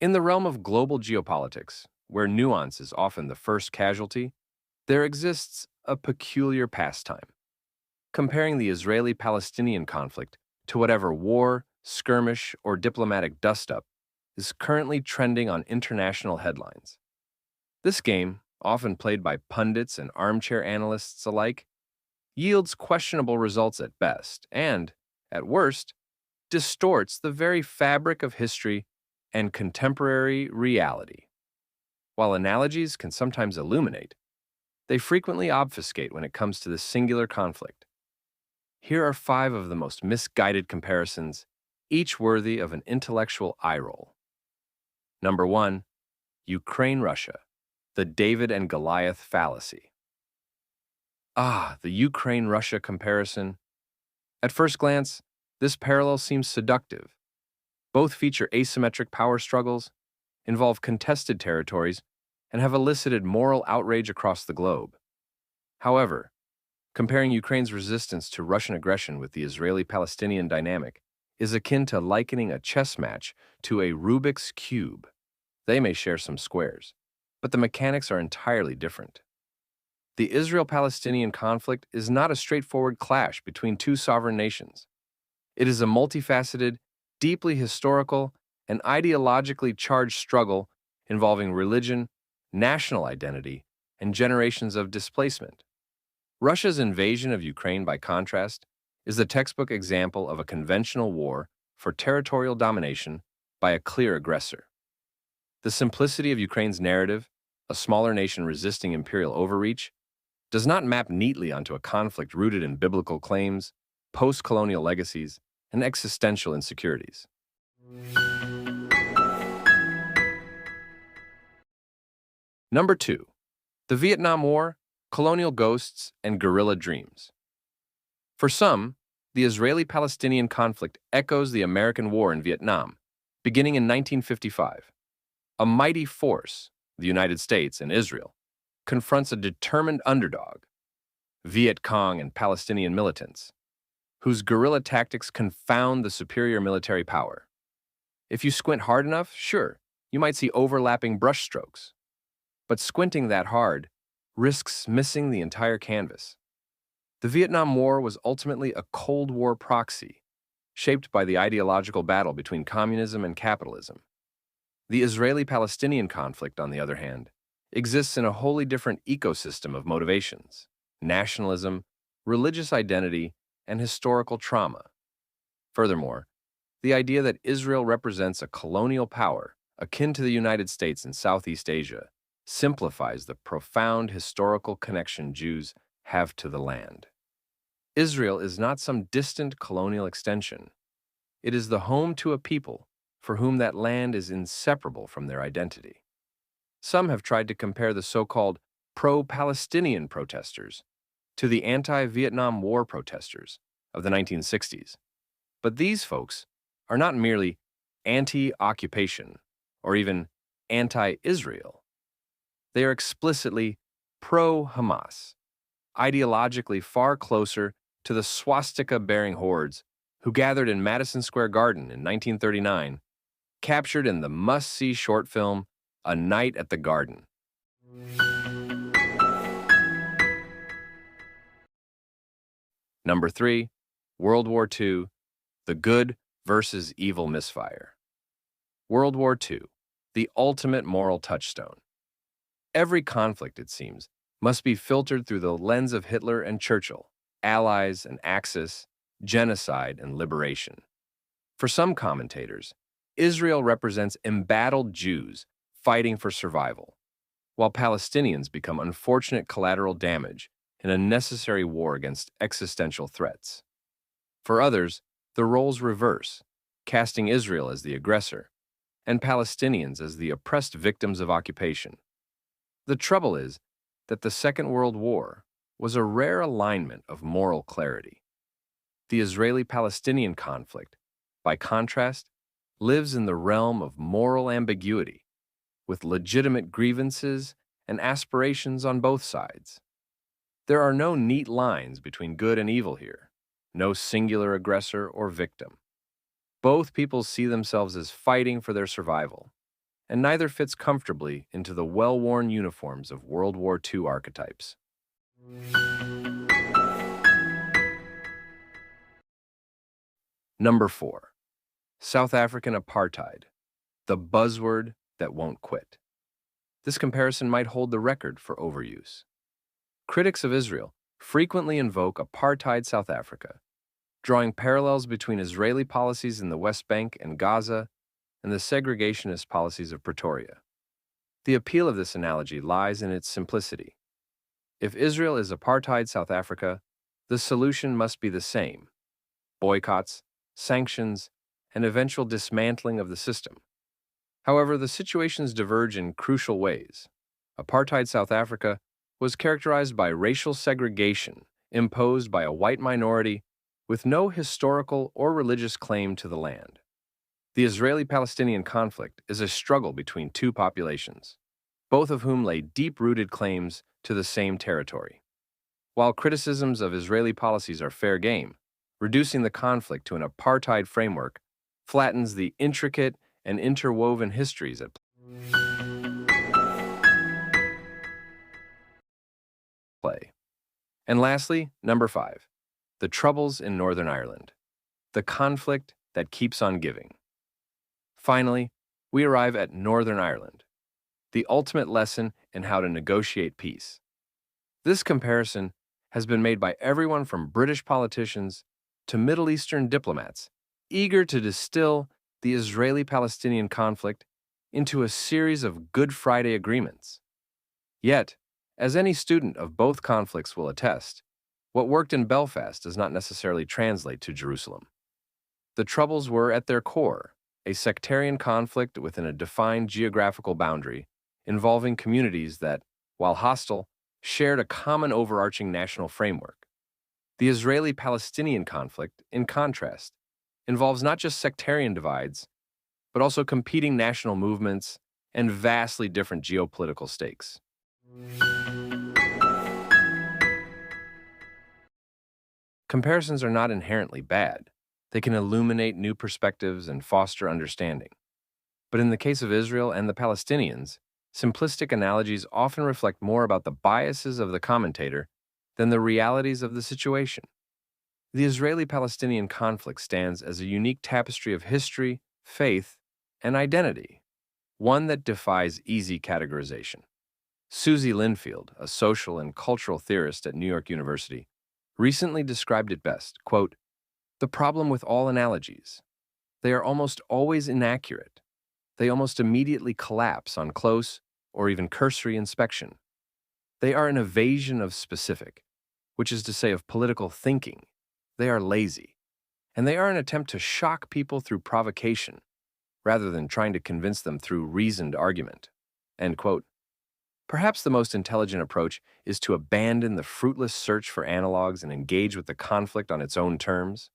In the realm of global geopolitics, where nuance is often the first casualty, there exists a peculiar pastime. Comparing the Israeli-Palestinian conflict to whatever war, skirmish, or diplomatic dust-up is currently trending on international headlines. This game, often played by pundits and armchair analysts alike, yields questionable results at best and, at worst, distorts the very fabric of history and contemporary reality. While analogies can sometimes illuminate, they frequently obfuscate when it comes to this singular conflict. Here are 5 of the most misguided comparisons, each worthy of an intellectual eye roll. Number 1, Ukraine-Russia, the David and Goliath fallacy. The Ukraine-Russia comparison. At first glance, this parallel seems seductive. Both feature asymmetric power struggles, involve contested territories, and have elicited moral outrage across the globe. However, comparing Ukraine's resistance to Russian aggression with the Israeli-Palestinian dynamic is akin to likening a chess match to a Rubik's Cube. They may share some squares, but the mechanics are entirely different. The Israel-Palestinian conflict is not a straightforward clash between two sovereign nations. It is a multifaceted, deeply historical, and ideologically charged struggle involving religion, national identity, and generations of displacement. Russia's invasion of Ukraine, by contrast, is the textbook example of a conventional war for territorial domination by a clear aggressor. The simplicity of Ukraine's narrative, a smaller nation resisting imperial overreach, does not map neatly onto a conflict rooted in biblical claims, post-colonial legacies, and existential insecurities. Number 2, the Vietnam War, colonial ghosts, and guerrilla dreams. For some, the Israeli-Palestinian conflict echoes the American War in Vietnam, beginning in 1955. A mighty force, the United States and Israel, confronts a determined underdog, Viet Cong and Palestinian militants, whose guerrilla tactics confound the superior military power. If you squint hard enough, sure, you might see overlapping brushstrokes. But squinting that hard risks missing the entire canvas. The Vietnam War was ultimately a Cold War proxy, shaped by the ideological battle between communism and capitalism. The Israeli-Palestinian conflict, on the other hand, exists in a wholly different ecosystem of motivations: nationalism, religious identity, and historical trauma. Furthermore, the idea that Israel represents a colonial power akin to the United States in Southeast Asia simplifies the profound historical connection Jews have to the land. Israel is not some distant colonial extension. It is the home to a people for whom that land is inseparable from their identity. Some have tried to compare the so-called pro-Palestinian protesters to the anti-Vietnam War protesters of the 1960s. But these folks are not merely anti-occupation or even anti-Israel. They are explicitly pro-Hamas, ideologically far closer to the swastika-bearing hordes who gathered in Madison Square Garden in 1939, captured in the must-see short film A Night at the Garden. Number 3, World War II, the good versus evil misfire. World War II, the ultimate moral touchstone. Every conflict, it seems, must be filtered through the lens of Hitler and Churchill, Allies and Axis, genocide and liberation. For some commentators, Israel represents embattled Jews fighting for survival, while Palestinians become unfortunate collateral damage in a necessary war against existential threats. For others, the roles reverse, casting Israel as the aggressor and Palestinians as the oppressed victims of occupation. The trouble is that the Second World War was a rare alignment of moral clarity. The Israeli-Palestinian conflict, by contrast, lives in the realm of moral ambiguity, with legitimate grievances and aspirations on both sides. There are no neat lines between good and evil here, no singular aggressor or victim. Both peoples see themselves as fighting for their survival, and neither fits comfortably into the well-worn uniforms of World War II archetypes. Number 4. South African apartheid, the buzzword that won't quit. This comparison might hold the record for overuse. Critics of Israel frequently invoke apartheid South Africa, drawing parallels between Israeli policies in the West Bank and Gaza and the segregationist policies of Pretoria. The appeal of this analogy lies in its simplicity. If Israel is apartheid South Africa, the solution must be the same: boycotts, sanctions, and eventual dismantling of the system. However, the situations diverge in crucial ways. Apartheid South Africa was characterized by racial segregation imposed by a white minority with no historical or religious claim to the land. The Israeli-Palestinian conflict is a struggle between two populations, both of whom lay deep-rooted claims to the same territory. While criticisms of Israeli policies are fair game, reducing the conflict to an apartheid framework flattens the intricate and interwoven histories at play. And lastly, number 5, the troubles in Northern Ireland, the conflict that keeps on giving. Finally, we arrive at Northern Ireland, the ultimate lesson in how to negotiate peace. This comparison has been made by everyone from British politicians to Middle Eastern diplomats, eager to distill the Israeli-Palestinian conflict into a series of Good Friday agreements. Yet, as any student of both conflicts will attest, what worked in Belfast does not necessarily translate to Jerusalem. The Troubles were, at their core, a sectarian conflict within a defined geographical boundary involving communities that, while hostile, shared a common overarching national framework. The Israeli-Palestinian conflict, in contrast, involves not just sectarian divides, but also competing national movements and vastly different geopolitical stakes. Comparisons are not inherently bad. They can illuminate new perspectives and foster understanding. But in the case of Israel and the Palestinians, simplistic analogies often reflect more about the biases of the commentator than the realities of the situation. The Israeli-Palestinian conflict stands as a unique tapestry of history, faith, and identity, one that defies easy categorization. Susie Linfield, a social and cultural theorist at New York University, recently described it best, quote, "The problem with all analogies. They are almost always inaccurate. They almost immediately collapse on close or even cursory inspection. They are an evasion of specific, which is to say of political thinking. They are lazy. And they are an attempt to shock people through provocation, rather than trying to convince them through reasoned argument." End quote. Perhaps the most intelligent approach is to abandon the fruitless search for analogs and engage with the conflict on its own terms.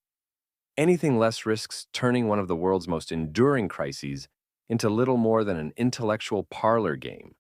Anything less risks turning one of the world's most enduring crises into little more than an intellectual parlor game,